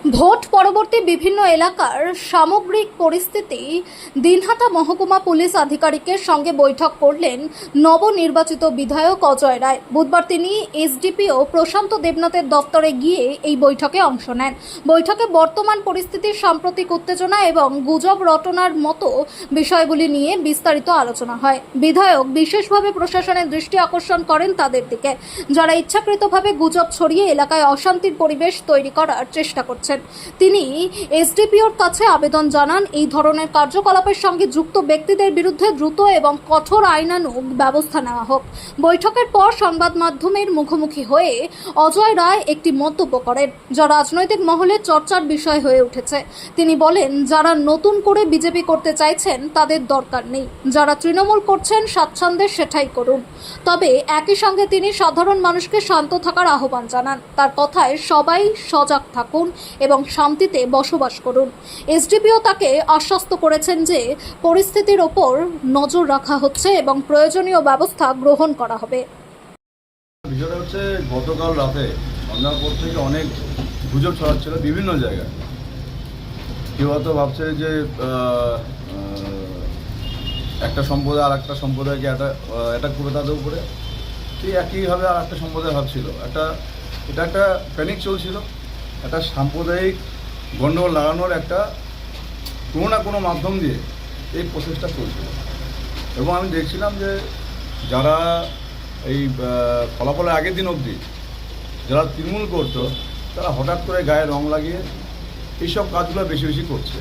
Vote পরবর্তী বিভিন্ন এলাকার সামগ্রিক পরিস্থিতি দিনহাটা মহকুমা পুলিশ আধিকারিকের সঙ্গে বৈঠক করলেন নবনির্বাচিত বিধায়ক অজয় রায়। বুধবার তিনি এসডিপিও প্রশান্ত দেবনাথের দপ্তরে গিয়ে এই বৈঠকে অংশ নেন। বৈঠকে বর্তমান পরিস্থিতির সাম্প্রতিক উত্তেজনা এবং গুজব রটনার মতো বিষয়গুলি নিয়ে বিস্তারিত আলোচনা হয়। বিধায়ক বিশেষভাবে প্রশাসনের দৃষ্টি আকর্ষণ করেন তাদের দিকে, যারা ইচ্ছাকৃতভাবে গুজব ছড়িয়ে এলাকায় অশান্তির পরিবেশ তৈরি করার চেষ্টা করছেন। তিনি এসডিপিওর কাছে আবেদন জানান এই ধরনের কার্যকলাপের সঙ্গে যুক্ত ব্যক্তিদের বিরুদ্ধে দ্রুত এবং কঠোর আইনানুগ ব্যবস্থা নেওয়া হোক। বৈঠকের পর সংবাদ মাধ্যমের মুখোমুখি হয়ে অজয় রায় একটি মন্তব্য করেন, যা রাজনৈতিক মহলে চর্চার বিষয় হয়ে উঠেছে। তিনি বলেন, যারা নতুন করে বিজেপি করতে চাইছেন তাদের দরকার নেই, যারা তৃণমূল করছেন স্বাচ্ছন্দ্যে সেটাই করুন। তবে একই সঙ্গে তিনি সাধারণ মানুষকে শান্ত থাকার আহ্বান জানান। তার কথায় সবাই সজাগ থাকুন এবং শান্তিতে বসবাস করুন। এসডিপিও তাকে আশ্বস্ত করেছেন যে পরিস্থিতির ওপর নজর রাখা হচ্ছে এবং প্রয়োজনীয় ব্যবস্থা গ্রহণ করা হবে। বিষয়টা হচ্ছে গতকাল রাতে সন্ধ্যার পর থেকে অনেক গুজব ছড়াচ্ছিল বিভিন্ন জায়গায়। কেউ হয়তো ভাবছে যে একটা সম্প্রদায় আর একটা সম্প্রদায়কে অ্যাটাক করে তাদের উপরে, সেই একইভাবে আর একটা সম্প্রদায় ভাবছিল। এটা একটা প্যানিক চলছিল, একটা সাম্প্রদায়িক গণ্ডগোল লাগানোর একটা কোনো না কোনো মাধ্যম দিয়ে এই প্রসেসটা চলছিল। এবং আমি দেখছিলাম যে যারা এই ফলাফলের আগের দিন অবধি যারা তৃণমূল করতো, তারা হঠাৎ করে গায়ে রং লাগিয়ে এইসব কাজগুলো বেশি বেশি করছে।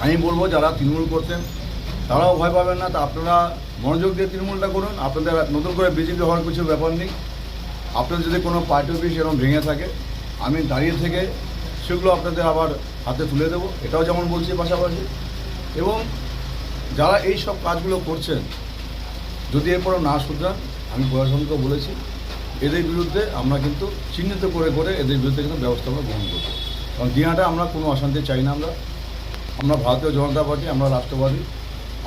আমি বলবো যারা তৃণমূল করতেন তারাও ভয় পাবেন না, তা আপনারা মনোযোগ দিয়ে তৃণমূলটা করুন। আপনাদের নতুন করে বিজেপি হওয়ার কিছু ব্যাপার নেই। আপনার যদি কোনো পার্টি অফিস এরকম ভেঙে থাকে, আমি দাঁড়িয়ে থেকে সেগুলো আপনাদের আবার হাতে তুলে দেবো, এটাও যেমন বলছি পাশাপাশি। এবং যারা এই সব কাজগুলো করছেন, যদি এরপরও না শুধরান, আমি প্রশাসনকে বলেছি এদের বিরুদ্ধে আমরা কিন্তু চিহ্নিত করে করে এদের বিরুদ্ধে কিন্তু ব্যবস্থা আমরা গ্রহণ করবো। কারণ দিনাটা আমরা কোনো অশান্তি চাই না। আমরা ভারতীয় জনতা পার্টি, আমরা রাষ্ট্রবাদী,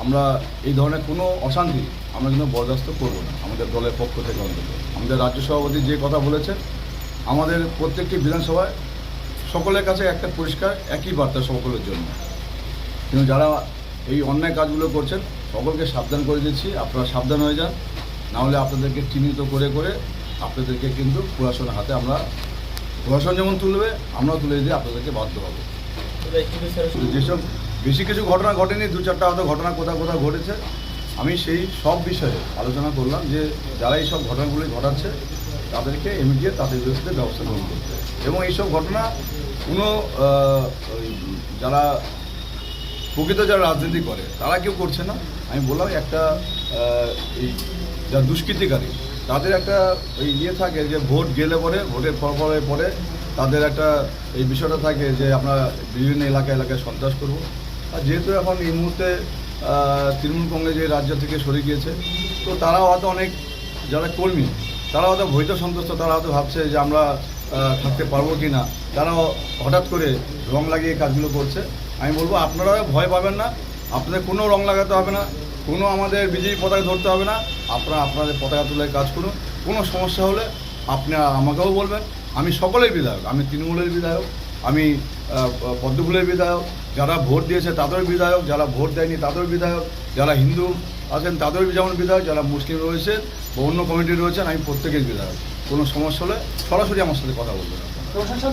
আমরা এই ধরনের কোনো অশান্তি আমরা কিন্তু বরদাস্ত করব না। আমাদের দলের পক্ষ থেকে অন্তত আমাদের রাজ্য সভাপতি যে কথা বলেছেন, আমাদের প্রত্যেকটি বিধানসভায় সকলের কাছে একটা পরিষ্কার একই বার্তা সকলের জন্য। কিন্তু যারা এই অন্যায় কাজগুলো করছেন সকলকে সাবধান করে দিচ্ছি, আপনারা সাবধান হয়ে যান, নাহলে আপনাদেরকে চিহ্নিত করে করে আপনাদেরকে কিন্তু প্রশাসনের হাতে আমরা, প্রশাসন যেমন তুলবে আমরাও তুলে দিয়ে আপনাদেরকে বাধ্য হব। যেসব বেশি কিছু ঘটনা ঘটেনি, দু চারটা হয়তো ঘটনা কোথাও কোথাও ঘটেছে, আমি সেই সব বিষয়ে আলোচনা করলাম যে যারা এই সব ঘটনাগুলি ঘটাচ্ছে তাদেরকে ইমিডিয়েট তাদের বিরুদ্ধে ব্যবস্থা গ্রহণ করতে। এবং এইসব ঘটনা কোনো যারা প্রকৃত যারা রাজনীতি করে তারা কেউ করছে না। আমি বললাম একটা এই যারা দুষ্কৃতিকারী তাদের একটা ইয়ে থাকে যে ভোট গেলে পরে, ভোটের ফলাফলের পরে তাদের একটা এই বিষয়টা থাকে যে আমরা বিভিন্ন এলাকায় সন্ত্রাস করব। আর যেহেতু এখন এই মুহূর্তে তৃণমূল কংগ্রেসের রাজ্য থেকে সরে গিয়েছে, তো তারাও হয়তো অনেক যারা কর্মী তারা হয়তো ভয়তো সন্তুষ্ট, তারা হয়তো ভাবছে যে আমরা থাকতে পারবো কি না, তারাও হঠাৎ করে রং লাগিয়ে কাজগুলো করছে। আমি বলবো আপনারাও ভয় পাবেন না, আপনাদের কোনো রং লাগাতে হবে না, কোনো আমাদের বিজেপি পতাকা ধরতে হবে না। আপনারা আপনাদের পতাকা তুলে কাজ করুন। কোনো সমস্যা হলে আপনারা আমাকেও বলবেন। আমি সকলের বিধায়ক, আমি তৃণমূলের বিধায়ক, আমি পদ্মফুলের বিধায়ক, যারা ভোট দিয়েছে তাদের বিধায়ক, যারা ভোট দেয়নি তাদের বিধায়ক, যারা হিন্দু আছেন তাদের যেমন বিধায়ক, যারা মুসলিম রয়েছে বা অন্য কমিটি রয়েছেন, আমি প্রত্যেকের বিধায়ক। কোনো সমস্যা হলে সরাসরি আমার সাথে কথা বলবেন।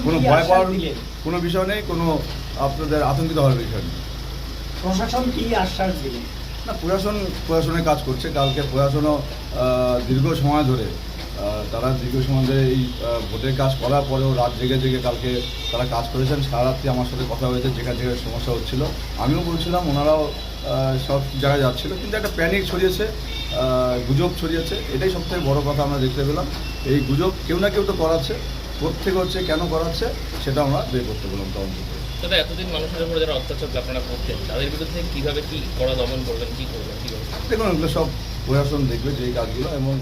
কোনো ভয় পাওয়ার কোনো বিষয় নেই, কোনো আপনাদের আতঙ্কিত হওয়ার বিষয় নেই। প্রশাসন কি আশ্বাস দিলেন? না, প্রশাসনের কাজ করছে। কালকে প্রশাসনও দীর্ঘ সময় ধরে এই ভোটের কাজ করার পরেও রাত জেগে জেগে কালকে তারা কাজ করেছেন। সারা রাত্রি আমার সাথে কথা হয়েছে, যেখানে যেখানে সমস্যা হচ্ছিল আমিও বলছিলাম, ওনারাও সব জায়গায় যাচ্ছিলো। কিন্তু একটা প্যানিক ছড়িয়েছে, গুজব ছড়িয়েছে, এটাই সবথেকে বড় কথা আমরা দেখতে পেলাম। এই গুজব কেউ না কেউ তো করাচ্ছে, কোত্থেকে হচ্ছে, কেন করাচ্ছে সেটা আমরা বের করতে বললাম তদন্ত করে। তবে এতদিন মানুষের উপরে যারা অত্যাচার আপনারা করতেন তাদের বিরুদ্ধে কীভাবে কী করা দমন করবেন, কী করবেন, কী করবেন? দেখুন, এগুলো সব প্রশাসন দেখবে যে কাজগুলো। এবং